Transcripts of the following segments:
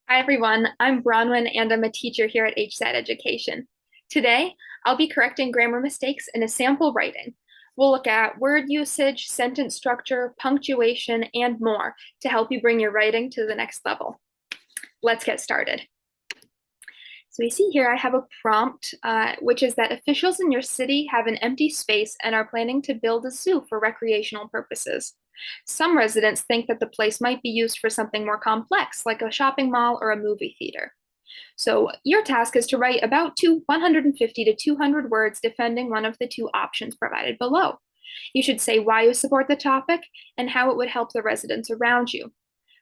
Hi everyone, I'm Bronwyn and I'm a teacher here at HZad Education. Today, I'll be correcting grammar mistakes in a sample writing. We'll look at word usage, sentence structure, punctuation, and more to help you bring your writing to the next level. Let's get started. So we see here I have a prompt, which is that officials in your city have an empty space and are planning to build a zoo for recreational purposes. Some residents think that the place might be used for something more complex, like a shopping mall or a movie theater. So your task is to write about 150 to 200 words defending one of the two options provided below. You should say why you support the topic and how it would help the residents around you.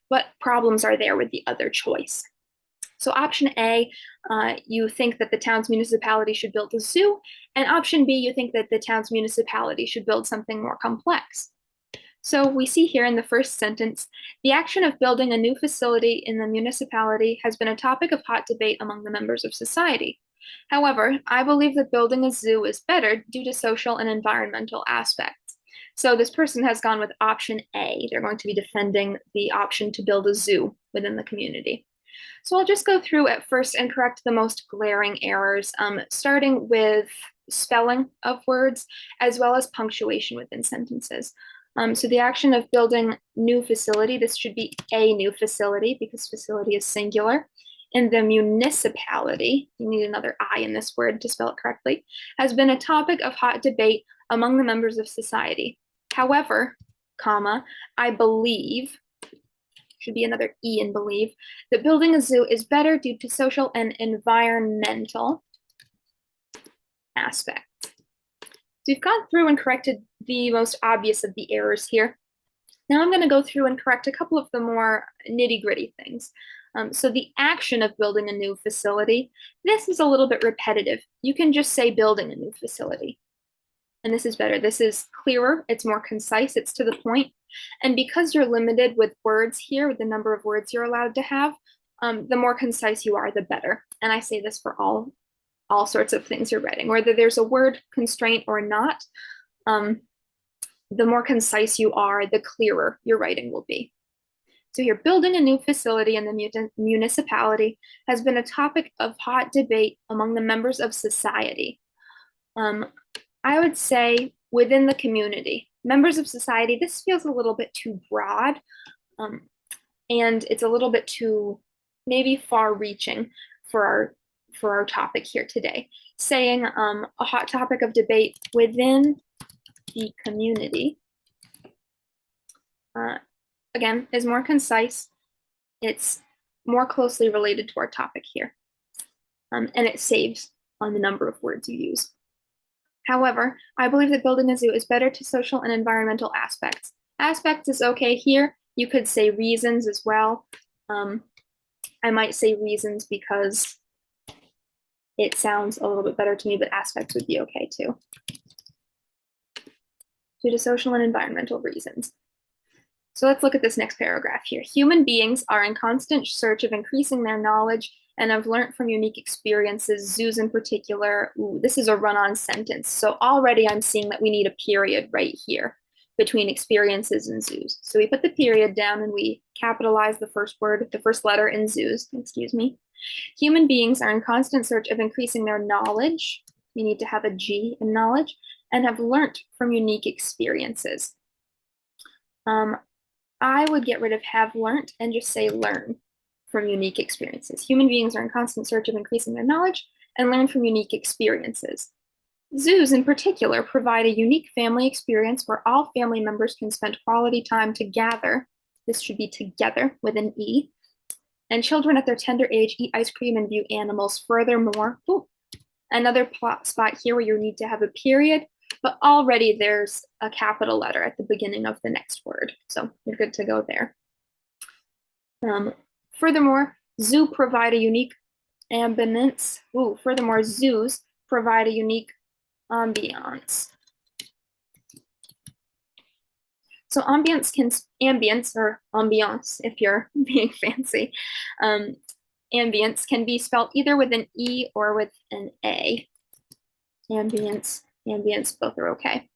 What problems are there with the other choice? So option A, you think that the town's municipality should build a zoo, and option B, you think that the town's municipality should build something more complex. So we see here in the first sentence, the action of building a new facility in the municipality has been a topic of hot debate among the members of society. However, I believe that building a zoo is better due to social and environmental aspects. So this person has gone with option A. They're going to be defending the option to build a zoo within the community. So I'll just go through at first and correct the most glaring errors, starting with spelling of words as well as punctuation within sentences. So the action of building new facility, this should be a new facility because facility is singular. In the municipality, you need another I in this word to spell it correctly, has been a topic of hot debate among the members of society. However, comma, I believe, should be another E in believe, that building a zoo is better due to social and environmental aspects. So we've gone through and corrected the most obvious of the errors here. Now I'm going to go through and correct a couple of the more nitty-gritty things. So the action of building a new facility, this is a little bit repetitive. You can just say building a new facility. And this is better. This is clearer, it's more concise, it's to the point. And because you're limited with words here, with the number of words you're allowed to have, the more concise you are, the better. And I say this for all sorts of things you're writing, whether there's a word constraint or not, the more concise you are, the clearer your writing will be. So you're building a new facility in the municipality has been a topic of hot debate among the members of society. I would say within the community, members of society, this feels a little bit too broad, and it's a little bit too maybe far-reaching for our topic here today. Saying a hot topic of debate within the community, again, is more concise. It's more closely related to our topic here, and it saves on the number of words you use. However, I believe that building a zoo is better to social and environmental aspects. Aspects is okay here. You could say reasons as well. I might say reasons because it sounds a little bit better to me, but aspects would be okay too. Due to social and environmental reasons. So let's look at this next paragraph here. Human beings are in constant search of increasing their knowledge and have learned from unique experiences, zoos in particular. Ooh, this is a run-on sentence. So already I'm seeing that we need a period right here between experiences and zoos. So we put the period down and we capitalize the first word, the first letter in zoos, excuse me. Human beings are in constant search of increasing their knowledge. You need to have a G in knowledge and have learned from unique experiences. I would get rid of have learned and just say learn from unique experiences. Human beings are in constant search of increasing their knowledge and learn from unique experiences. Zoos, in particular, provide a unique family experience where all family members can spend quality time together. This should be together with an E. And children at their tender age eat ice cream and view animals. Furthermore, another plot spot here where you need to have a period, but already there's a capital letter at the beginning of the next word. So you're good to go there. Furthermore, zoo provide a unique ambience. Furthermore, zoos provide a unique ambiance. So ambience if you're being fancy. Ambience can be spelled either with an E or with an A. Ambience, both are okay.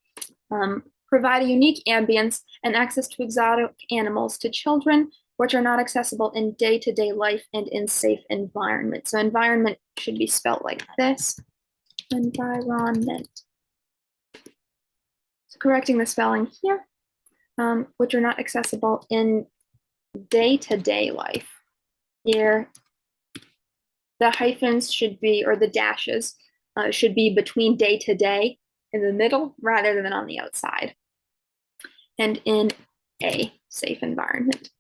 Provide a unique ambience and access to exotic animals to children which are not accessible in day-to-day life and in safe environment. So environment should be spelled like this, environment. So correcting the spelling here, which are not accessible in day-to-day life. Here, the hyphens should be, or the dashes, should be between day to day in the middle rather than on the outside. And in a safe environment.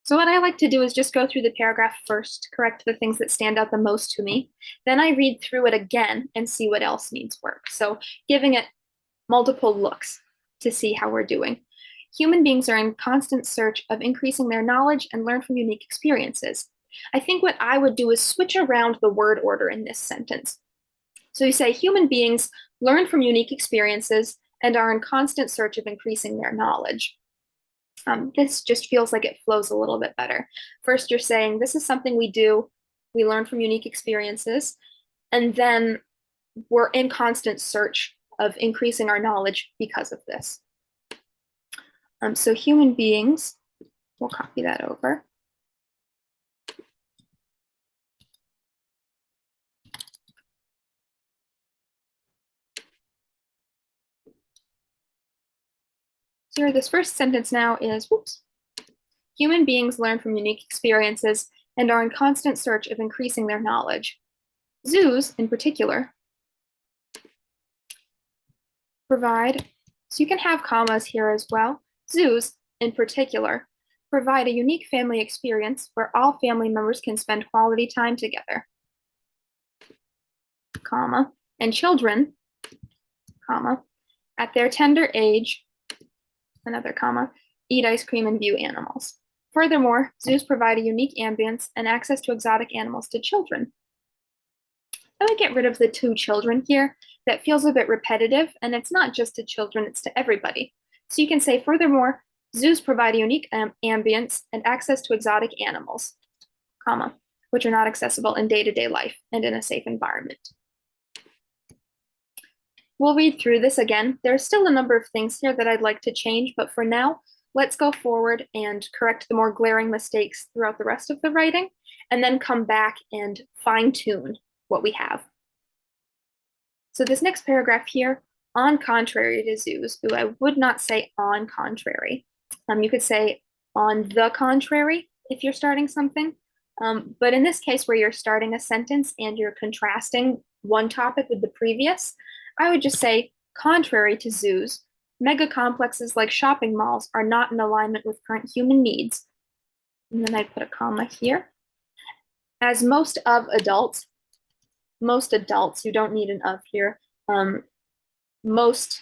So what I like to do is just go through the paragraph first, correct the things that stand out the most to me. Then I read through it again and see what else needs work. So giving it multiple looks to see how we're doing. Human beings are in constant search of increasing their knowledge and learn from unique experiences. I think what I would do is switch around the word order in this sentence. So you say human beings learn from unique experiences and are in constant search of increasing their knowledge. This just feels like it flows a little bit better. First, you're saying this is something we do, we learn from unique experiences, and then we're in constant search of increasing our knowledge because of this. So human beings, we'll copy that over. So here, this first sentence now is, whoops, human beings learn from unique experiences and are in constant search of increasing their knowledge. Zoos, in particular, provide, so you can have commas here as well. Zoos, in particular, provide a unique family experience where all family members can spend quality time together, comma, and children, comma, at their tender age, another comma, eat ice cream and view animals. Furthermore, zoos provide a unique ambience and access to exotic animals to children. I would get rid of the to children here. That feels a bit repetitive, and it's not just to children, it's to everybody. So you can say, furthermore, zoos provide a unique ambience and access to exotic animals, comma, which are not accessible in day-to-day life and in a safe environment. We'll read through this again. There's still a number of things here that I'd like to change, but for now, let's go forward and correct the more glaring mistakes throughout the rest of the writing, and then come back and fine-tune what we have. So this next paragraph here, on contrary to zoos, ooh, I would not say on contrary. You could say on the contrary if you're starting something. But in this case where you're starting a sentence and you're contrasting one topic with the previous, I would just say, contrary to zoos, mega complexes like shopping malls are not in alignment with current human needs. And then I put a comma here. As most adults, you don't need an of here. Most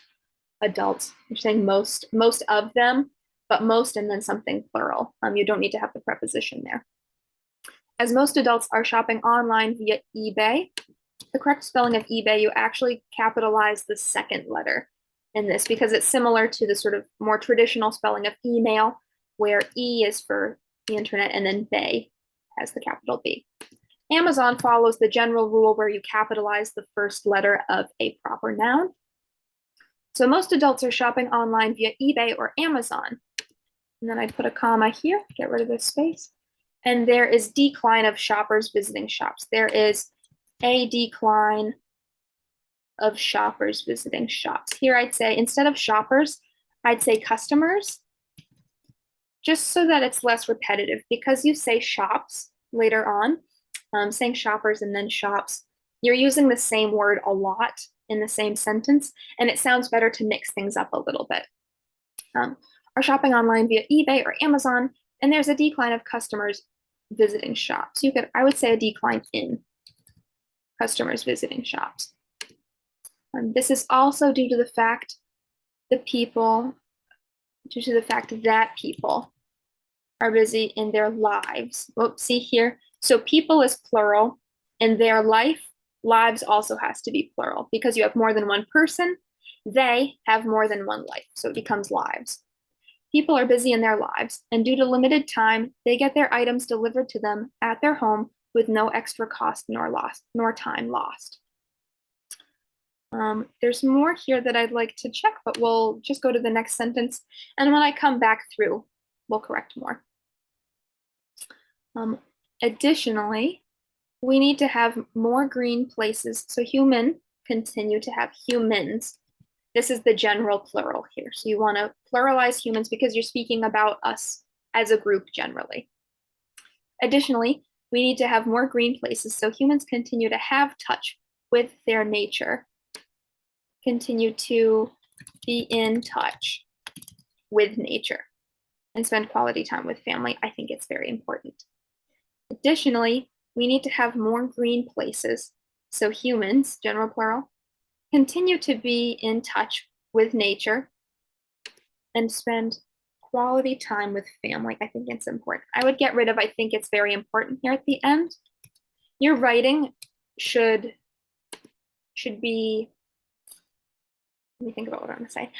adults, you're saying most of them, but most and then something plural. You don't need to have the preposition there. As most adults are shopping online via eBay, the correct spelling of eBay, you actually capitalize the second letter in this because it's similar to the sort of more traditional spelling of email, where E is for the internet and then bay has the capital B. Amazon follows the general rule where you capitalize the first letter of a proper noun. So most adults are shopping online via eBay or Amazon. And then I put a comma here, get rid of this space. And there is decline of shoppers visiting shops. There is a decline of shoppers visiting shops. Here I'd say, instead of shoppers, I'd say customers, just so that it's less repetitive, because you say shops later on, saying shoppers and then shops, you're using the same word a lot in the same sentence, and it sounds better to mix things up a little bit. Are shopping online via eBay or Amazon, and there's a decline of customers visiting shops. I would say a decline in customers visiting shops. This is also due to the fact that people are busy in their lives. Well, see here. So people is plural, and their lives also has to be plural because you have more than one person. They have more than one life, so it becomes lives. People are busy in their lives, and due to limited time, they get their items delivered to them at their home with no extra cost nor time lost. There's more here that I'd like to check, but we'll just go to the next sentence. And when I come back through, we'll correct more. Additionally, we need to have more green places so human continue to have humans. This is the general plural here. So you want to pluralize humans because you're speaking about us as a group generally. Additionally, we need to have more green places so humans continue to have touch with their nature, continue to be in touch with nature, and spend quality time with family. I think it's very important. Additionally, we need to have more green places so humans, general plural, continue to be in touch with nature and spend quality time with family. I think it's important. I would get rid of I think it's very important here at the end. Your writing should be, let me think about what I'm gonna say.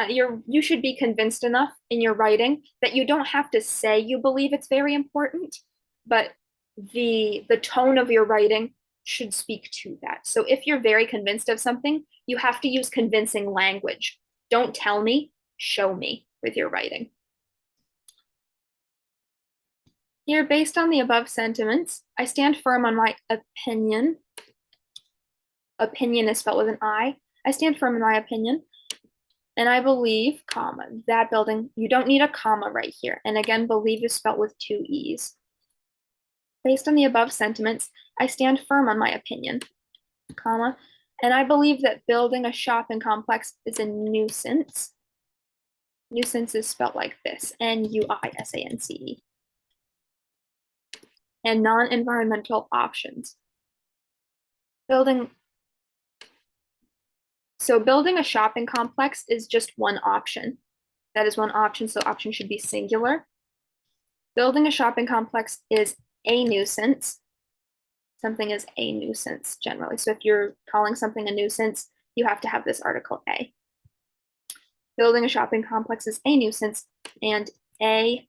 You should be convinced enough in your writing that you don't have to say you believe it's very important, but the tone of your writing should speak to that. So if you're very convinced of something, you have to use convincing language. Don't tell me, show me with your writing. Here, based on the above sentiments, I stand firm on my opinion. Opinion is spelled with an I. I stand firm in my opinion. And I believe, comma, that building, you don't need a comma right here. And again, believe is spelled with two E's. Based on the above sentiments, I stand firm on my opinion, comma, and I believe that building a shopping complex is a nuisance. Nuisance is spelled like this, N-U-I-S-A-N-C-E. And non-environmental options. Building a shopping complex is just one option. That is one option, so option should be singular. Building a shopping complex is a nuisance. Something is a nuisance generally. So if you're calling something a nuisance, you have to have this article a. Building a shopping complex is a nuisance and a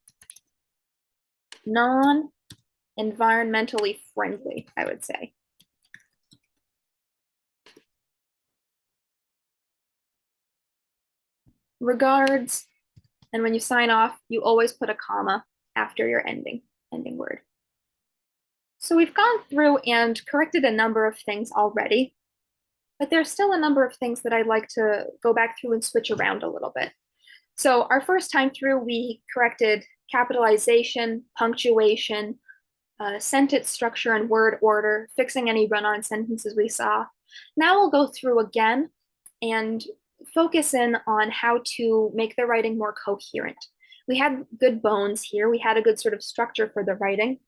non-environmentally friendly, I would say. Regards, and when you sign off, you always put a comma after your ending word. So we've gone through and corrected a number of things already, but there's still a number of things that I'd like to go back through and switch around a little bit. So our first time through, we corrected capitalization, punctuation, sentence structure and word order, fixing any run-on sentences we saw. Now we'll go through again and focus in on how to make the writing more coherent. We had good bones here. We had a good sort of structure for the writing.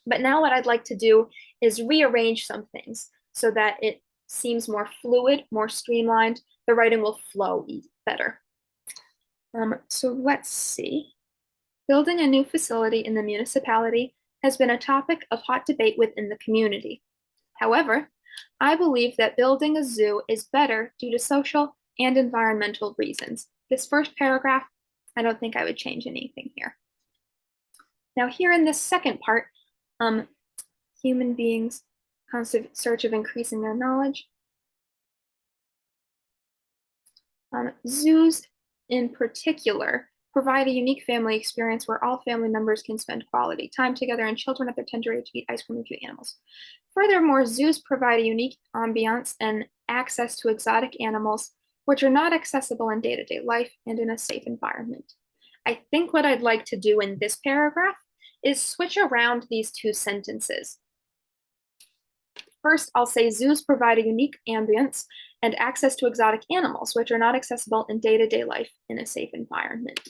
But now what I'd like to do is rearrange some things so that it seems more fluid, more streamlined. The writing will flow better. So let's see. Building a new facility in the municipality has been a topic of hot debate within the community. However, I believe that building a zoo is better due to social and environmental reasons. This first paragraph, I don't think I would change anything here. Now here in this second part, human beings constant search of increasing their knowledge. Zoos in particular provide a unique family experience where all family members can spend quality time together and children at their tender age eat ice cream and cute animals. Furthermore, zoos provide a unique ambiance and access to exotic animals which are not accessible in day-to-day life and in a safe environment. I think what I'd like to do in this paragraph is switch around these two sentences. First, I'll say zoos provide a unique ambience and access to exotic animals, which are not accessible in day-to-day life in a safe environment.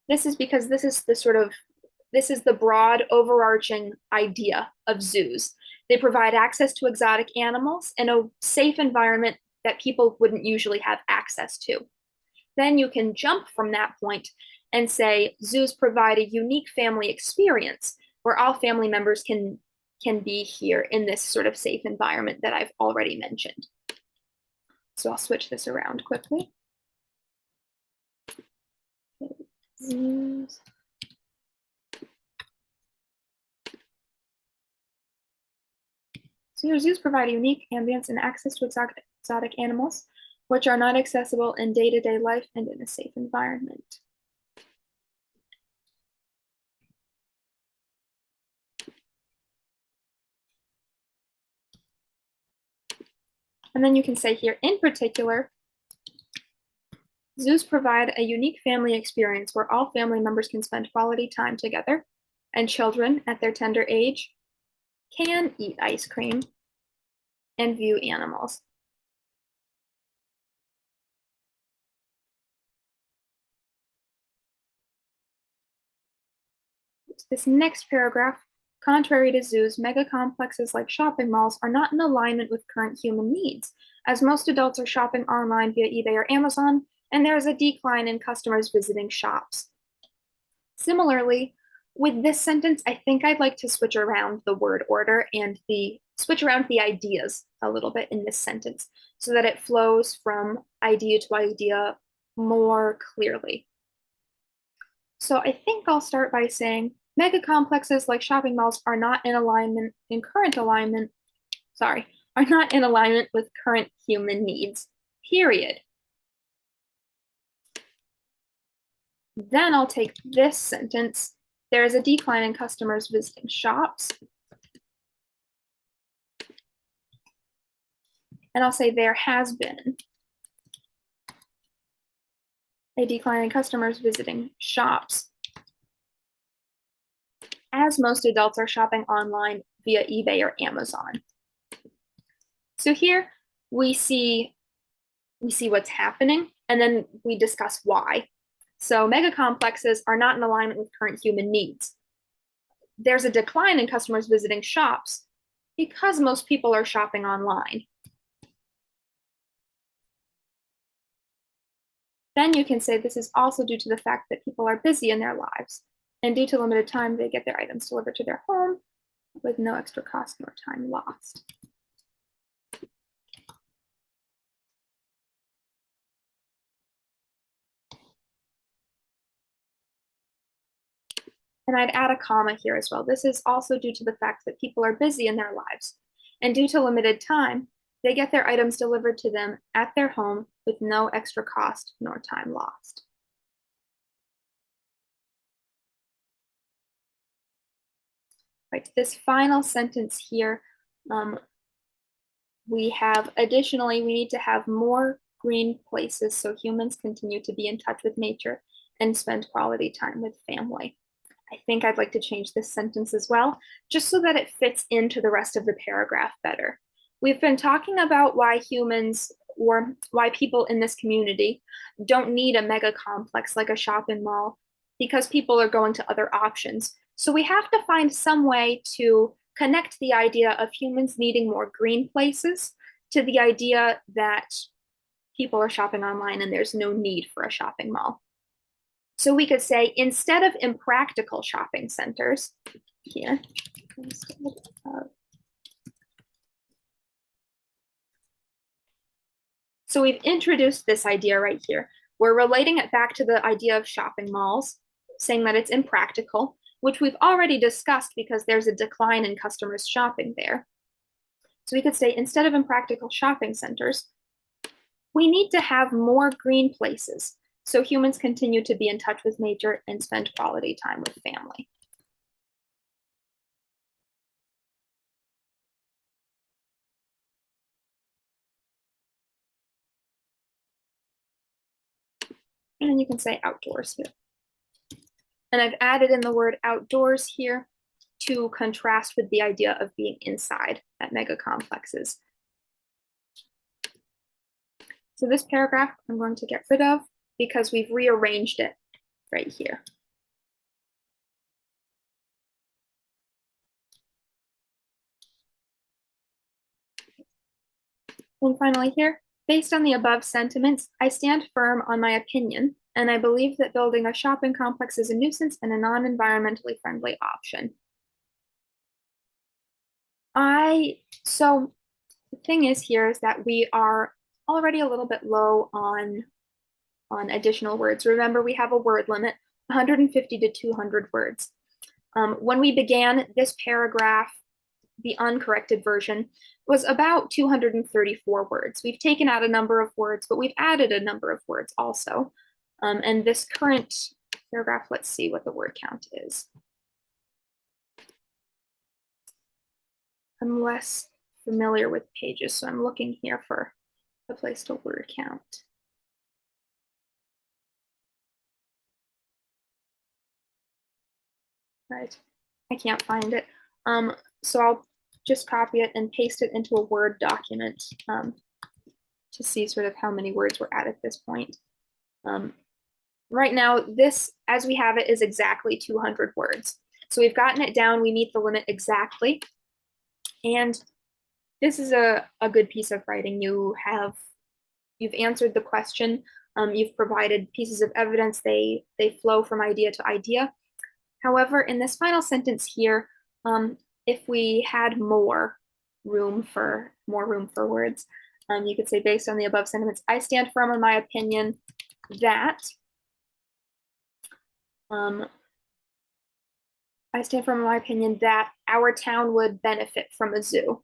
This is because this is the broad overarching idea of zoos. They provide access to exotic animals in a safe environment that people wouldn't usually have access to. Then you can jump from that point and say zoos provide a unique family experience where all family members can be here in this sort of safe environment that I've already mentioned. So I'll switch this around quickly. Zoos. So your zoos provide a unique ambience and access to exotic animals, which are not accessible in day-to-day life and in a safe environment. And then you can say here, in particular, zoos provide a unique family experience where all family members can spend quality time together, and children at their tender age can eat ice cream and view animals. This next paragraph, contrary to zoos, mega complexes like shopping malls are not in alignment with current human needs, as most adults are shopping online via eBay or Amazon, and there is a decline in customers visiting shops. Similarly, with this sentence, I think I'd like to switch around the word order and switch around the ideas a little bit in this sentence so that it flows from idea to idea more clearly. So I think I'll start by saying mega complexes like shopping malls are not in alignment are not in alignment with current human needs, period. Then I'll take this sentence. There is a decline in customers visiting shops. And I'll say there has been a decline in customers visiting shops, as most adults are shopping online via eBay or Amazon. So here we see what's happening, and then we discuss why. So mega complexes are not in alignment with current human needs. There's a decline in customers visiting shops because most people are shopping online. Then you can say this is also due to the fact that people are busy in their lives, and due to limited time, they get their items delivered to their home with no extra cost nor time lost. And I'd add a comma here as well. This is also due to the fact that people are busy in their lives, and due to limited time, they get their items delivered to them at their home with no extra cost nor time lost. Right, this final sentence here, we have additionally, we need to have more green places so humans continue to be in touch with nature and spend quality time with family. I think I'd like to change this sentence as well, just so that it fits into the rest of the paragraph better. We've been talking about why humans or why people in this community don't need a mega complex like a shopping mall because people are going to other options. So we have to find some way to connect the idea of humans needing more green places to the idea that people are shopping online and there's no need for a shopping mall. So we could say, instead of impractical shopping centers, here, so we've introduced this idea right here. We're relating it back to the idea of shopping malls, saying that it's impractical, which we've already discussed because there's a decline in customers shopping there. So we could say, instead of impractical shopping centers, we need to have more green places so humans continue to be in touch with nature and spend quality time with family. And then you can say outdoors here. And I've added in the word outdoors here to contrast with the idea of being inside at mega complexes. So this paragraph I'm going to get rid of because we've rearranged it right here. And finally here, based on the above sentiments, I stand firm on my opinion, and I believe that building a shopping complex is a nuisance and a non-environmentally friendly option. So the thing is here is that we are already a little bit low on additional words. Remember, we have a word limit, 150 to 200 words. When we began this paragraph, the uncorrected version was about 234 words. We've taken out a number of words, but we've added a number of words also. And this current paragraph, let's see what the word count is. Unless familiar with pages, so I'm looking here for a place to word count. Right, I can't find it. So I'll just copy it and paste it into a Word document to see sort of how many words we're at this point. Right now, this, as we have it, is exactly 200 words. So we've gotten it down, we meet the limit exactly. And this is a good piece of writing. You've answered the question, you've provided pieces of evidence, they flow from idea to idea. However, in this final sentence here, if we had more room for words, you could say, based on the above sentiments, I stand firm on my opinion that our town would benefit from a zoo.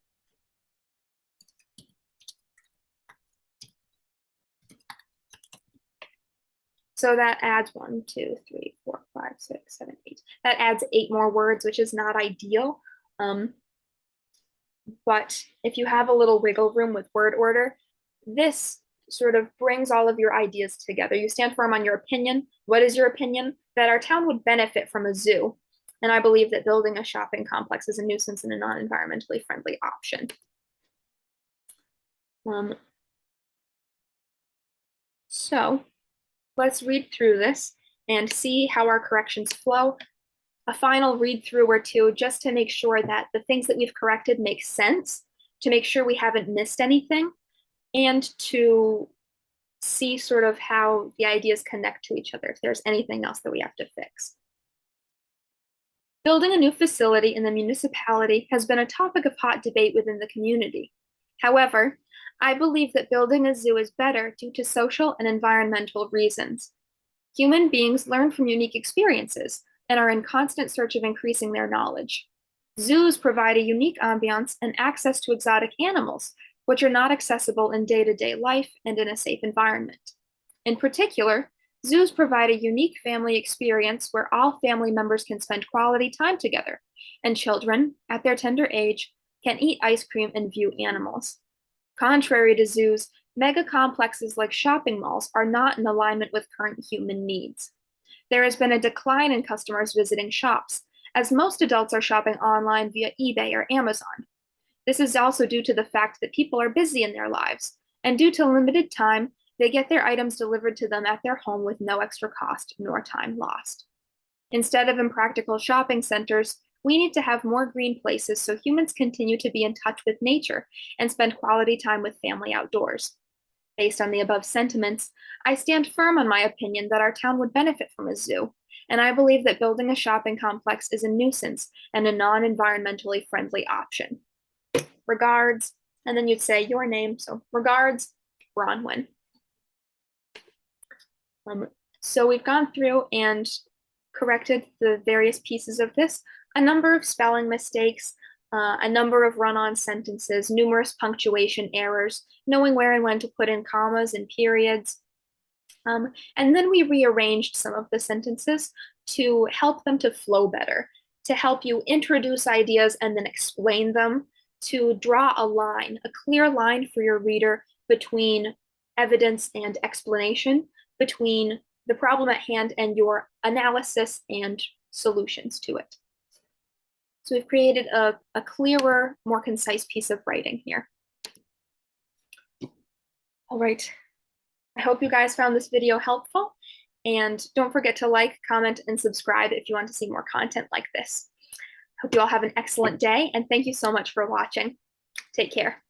So that adds 1, 2, 3, 4, 5, 6, 7, 8. That adds 8 more words, which is not ideal. But if you have a little wiggle room with word order, this sort of brings all of your ideas together. You stand firm on your opinion. What is your opinion? That our town would benefit from a zoo. And I believe that building a shopping complex is a nuisance and a non-environmentally friendly option. So let's read through this and see how our corrections flow. A final read through or two just to make sure that the things that we've corrected make sense, to make sure we haven't missed anything, and to see sort of how the ideas connect to each other, if there's anything else that we have to fix. Building a new facility in the municipality has been a topic of hot debate within the community. However, I believe that building a zoo is better due to social and environmental reasons. Human beings learn from unique experiences and are in constant search of increasing their knowledge. Zoos provide a unique ambiance and access to exotic animals, which are not accessible in day-to-day life and in a safe environment. In particular, zoos provide a unique family experience where all family members can spend quality time together, and children, at their tender age, can eat ice cream and view animals. Contrary to zoos, mega complexes like shopping malls are not in alignment with current human needs. There has been a decline in customers visiting shops, as most adults are shopping online via eBay or Amazon. This is also due to the fact that people are busy in their lives, and due to limited time, they get their items delivered to them at their home with no extra cost nor time lost. Instead of impractical shopping centers, we need to have more green places so humans continue to be in touch with nature and spend quality time with family outdoors. Based on the above sentiments, I stand firm on my opinion that our town would benefit from a zoo, and I believe that building a shopping complex is a nuisance and a non-environmentally friendly option. Regards, and then you'd say your name, so regards, Bronwyn. So we've gone through and corrected the various pieces of this, a number of spelling mistakes, a number of run-on sentences, numerous punctuation errors, knowing where and when to put in commas and periods. And then we rearranged some of the sentences to help them to flow better, to help you introduce ideas and then explain them, to draw a line, a clear line for your reader between evidence and explanation, between the problem at hand and your analysis and solutions to it. So we've created a clearer, more concise piece of writing here. All right, I hope you guys found this video helpful, and don't forget to like, comment, and subscribe if you want to see more content like this. Hope you all have an excellent day, and thank you so much for watching. Take care.